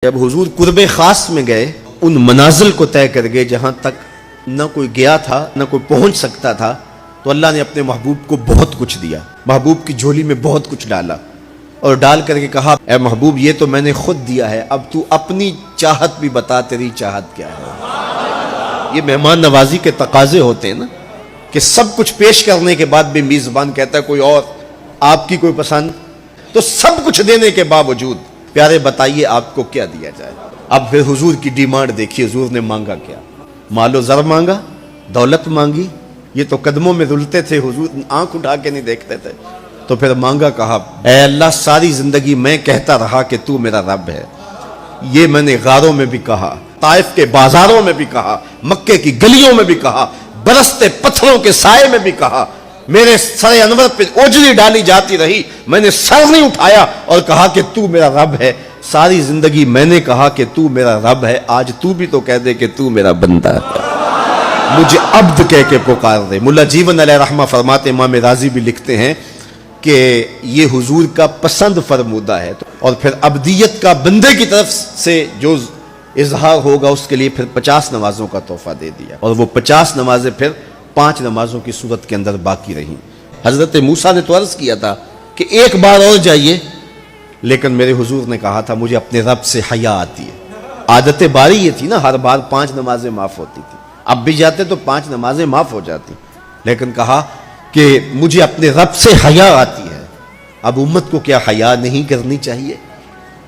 جب حضور قرب خاص میں گئے ان منازل کو طے کر گئے جہاں تک نہ کوئی گیا تھا نہ کوئی پہنچ سکتا تھا، تو اللہ نے اپنے محبوب کو بہت کچھ دیا، محبوب کی جھولی میں بہت کچھ ڈالا اور ڈال کر کے کہا اے محبوب یہ تو میں نے خود دیا ہے، اب تو اپنی چاہت بھی بتا تیری چاہت کیا ہے۔ یہ مہمان نوازی کے تقاضے ہوتے ہیں نا کہ سب کچھ پیش کرنے کے بعد بھی میزبان کہتا ہے کوئی اور آپ کی کوئی پسند، تو سب کچھ دینے کے باوجود پیارے بتائیے آپ کو کیا دیا جائے۔ اب پھر حضور کی ڈیمانڈ دیکھیے، حضور نے مانگا کیا؟ مال و زر مانگا، دولت مانگی، یہ تو قدموں میں رلتے تھے، حضور آنکھ اٹھا کے نہیں دیکھتے تھے، تو پھر مانگا کہا اے اللہ ساری زندگی میں کہتا رہا کہ تو میرا رب ہے، یہ میں نے غاروں میں بھی کہا، طائف کے بازاروں میں بھی کہا، مکے کی گلیوں میں بھی کہا، برستے پتھروں کے سائے میں بھی کہا، میرے سر انور پہ اوجری ڈالی جاتی رہی، میں نے سر نہیں اٹھایا اور کہا کہ تو میرا رب ہے، ساری زندگی میں نے کہا کہ تو میرا رب ہے، آج تو بھی تو کہہ دے کہ تو میرا بندہ ہے، مجھے عبد کہہ کے پکار دے۔ ملا جیون علیہ رحمہ فرماتے، امام راضی بھی لکھتے ہیں کہ یہ حضور کا پسند فرمودہ ہے، اور پھر عبدیت کا بندے کی طرف سے جو اظہار ہوگا اس کے لیے پھر 50 نمازوں کا تحفہ دے دیا، اور وہ 50 نمازیں پھر 5 نمازوں کی صورت کے اندر باقی رہیں۔ حضرت موسیٰ نے تو عرض کیا تھا کہ ایک بار اور جائیے، لیکن میرے حضور نے کہا تھا مجھے اپنے رب سے حیا آتی ہے۔ عادت باری یہ تھی نا، ہر بار 5 نمازیں معاف ہوتی تھی، اب بھی جاتے تو 5 نمازیں معاف ہو جاتی، لیکن کہا کہ مجھے اپنے رب سے حیا آتی ہے۔ اب امت کو کیا حیا نہیں کرنی چاہیے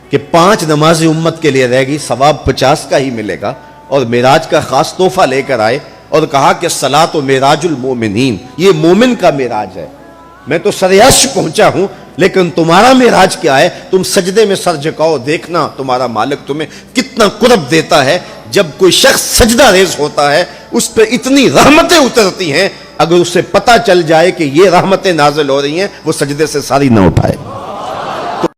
کہ 5 نمازیں امت کے لیے رہ گئی، ثواب 50 کا ہی ملے گا، اور معراج کا خاص تحفہ لے کر آئے اور کہا کہ صلاۃ و معراج المومنین، یہ مومن کا معراج ہے، میں تو سر عرش پہنچا ہوں لیکن تمہارا معراج کیا ہے؟ تم سجدے میں سر جھکاؤ، دیکھنا تمہارا مالک تمہیں کتنا قرب دیتا ہے۔ جب کوئی شخص سجدہ ریز ہوتا ہے اس پہ اتنی رحمتیں اترتی ہیں، اگر اسے پتہ چل جائے کہ یہ رحمتیں نازل ہو رہی ہیں وہ سجدے سے ساری نہ اٹھائے۔